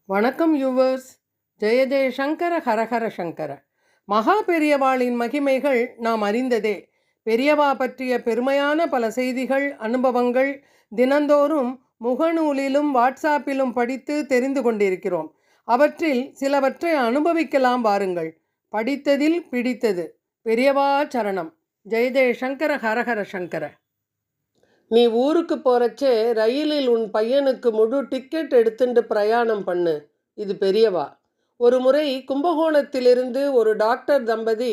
வணக்கம் யூவர்ஸ். ஜெய ஜெய சங்கர ஹரஹர சங்கர. மகா பெரியவாளின் மகிமைகள் நாம் அறிந்ததே. பெரியவா பற்றிய பெருமையான பல செய்திகள், அனுபவங்கள் தினந்தோறும் முகநூலிலும் வாட்ஸ்ஆப்பிலும் படித்து தெரிந்து கொண்டிருக்கிறோம். அவற்றில் சிலவற்றை அனுபவிக்கலாம் வாருங்கள். படித்ததில் பிடித்தது. பெரியவா சரணம். ஜெய ஜெய சங்கர ஹரஹர சங்கர. நீ ஊருக்கு போகிறச்சே ரயிலில் உன் பையனுக்கு முழு டிக்கெட் எடுத்துட்டு பிரயாணம் பண்ணு. இது பெரியவா. ஒரு முறை கும்பகோணத்திலிருந்து ஒரு டாக்டர் தம்பதி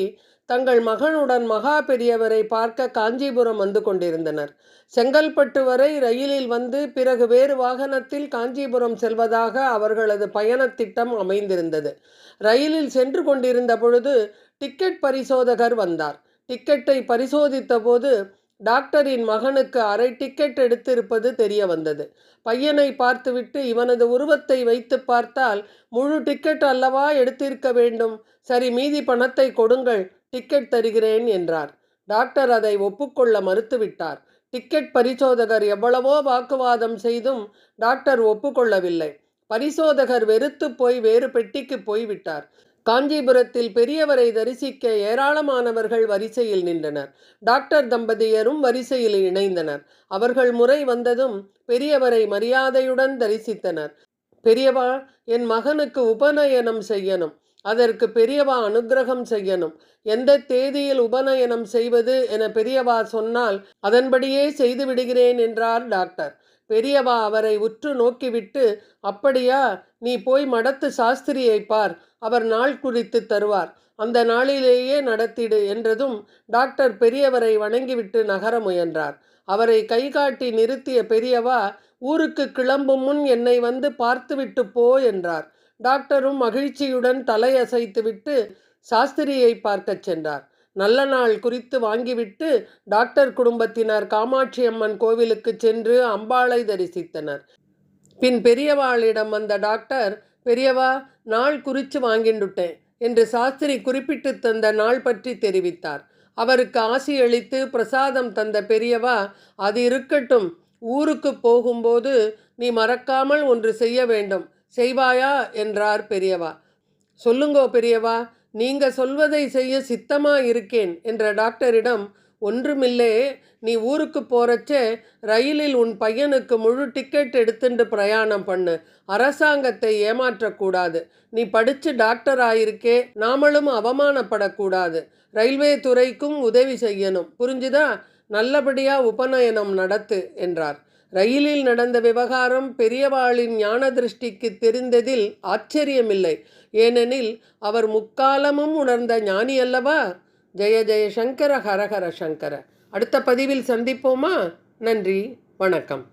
தங்கள் மகனுடன் மகா பெரியவரை பார்க்க காஞ்சிபுரம் வந்து கொண்டிருந்தனர். செங்கல்பட்டு வரை ரயிலில் வந்து பிறகு வேறு வாகனத்தில் காஞ்சிபுரம் செல்வதாக அவர்களது பயணத் திட்டம் அமைந்திருந்தது. ரயிலில் சென்று கொண்டிருந்த பொழுது டிக்கெட் பரிசோதகர் வந்தார். டிக்கெட்டை பரிசோதித்த போது டாக்டரின் மகனுக்கு அரை டிக்கெட் எடுத்திருப்பது தெரிய வந்தது. பையனை பார்த்துவிட்டு, இவனது உருவத்தை வைத்து பார்த்தால் முழு டிக்கெட் அல்லவா எடுத்திருக்க வேண்டும். சரி, மீதி பணத்தை கொடுங்கள், டிக்கெட் தருகிறேன் என்றார். டாக்டர் அதை ஒப்புக்கொள்ள மறுத்துவிட்டார். டிக்கெட் பரிசோதகர் எவ்வளவோ வாக்குவாதம் செய்தும் டாக்டர் ஒப்புக்கொள்ளவில்லை. பரிசோதகர் வெறுத்து போய் வேறு பெட்டிக்கு போய்விட்டார். காஞ்சிபுரத்தில் பெரியவரை தரிசிக்க ஏராளமானவர்கள் வரிசையில் நின்றனர். டாக்டர் தம்பதியரும் வரிசையில் இணைந்தனர். அவர்கள் முறை வந்ததும் பெரியவரை மரியாதையுடன் தரிசித்தனர். பெரியவா, என் மகனுக்கு உபநயனம் செய்யணும். அதற்கு பெரியவா அனுக்கிரகம் செய்யணும். எந்த தேதியில் உபநயனம் செய்வது என பெரியவா சொன்னால் அதன்படியே செய்து விடுகிறேன் என்றார் டாக்டர். பெரியவா அவரை உற்று நோக்கிவிட்டு, அப்படியா, நீ போய் மடத்து சாஸ்திரியை பார், அவர் நாள் குறித்து தருவார், அந்த நாளிலேயே நடத்திடு என்றதும் டாக்டர் பெரியவரை வணங்கிவிட்டு நகர முயன்றார். அவரை கைகாட்டி நிறுத்திய பெரியவா, ஊருக்கு கிளம்பும் முன் என்னை வந்து பார்த்துவிட்டு போ என்றார். டாக்டரும் மகிழ்ச்சியுடன் தலையசைத்துவிட்டு சாஸ்திரியை பார்க்கச் சென்றார். நல்ல நாள் குறித்து வாங்கிவிட்டு டாக்டர் குடும்பத்தினர் காமாட்சி அம்மன் கோவிலுக்கு சென்று அம்பாளை தரிசித்தனர். பின் பெரியவாளிடம் வந்த டாக்டர், பெரியவா, நாள் குறித்து வாங்கிண்டுட்டேன் என்று சாஸ்திரி குறிப்பிட்டு தந்த நாள் பற்றி தெரிவித்தார். அவருக்கு ஆசியளித்து பிரசாதம் தந்த பெரியவா, அது இருக்கட்டும், ஊருக்கு போகும்போது நீ மறக்காமல் ஒன்று செய்ய வேண்டும், செய்வாயா என்றார் பெரியவா. சொல்லுங்கோ பெரியவா, நீங்க சொல்வதை செய்ய சித்தமா இருக்கேன் என்ற டாக்டரிடம், ஒன்றுமில்லே, நீ ஊருக்கு போறச்சே ரயிலில் உன் பையனுக்கு முழு டிக்கெட் எடுத்துட்டு பிரயாணம் பண்ணு. அரசாங்கத்தை ஏமாற்றக்கூடாது. நீ படித்து டாக்டர் ஆயிருக்கே, நாமளும் அவமானப்படக்கூடாது. ரயில்வே துறைக்கும் உதவி செய்யணும், புரிஞ்சுதா? நல்லபடியா உபநயனம் நடத்து என்றார். ரயிலில் நடந்த விவகாரம் பெரியவாளின் ஞான திருஷ்டிக்கு தெரிந்ததில் ஆச்சரியமில்லை. ஏனெனில் அவர் முக்காலமும் உணர்ந்த ஞானி அல்லவா. ஜெய ஜெய சங்கர ஹரஹர சங்கர. அடுத்த பதிவில் சந்திப்போமா? நன்றி, வணக்கம்.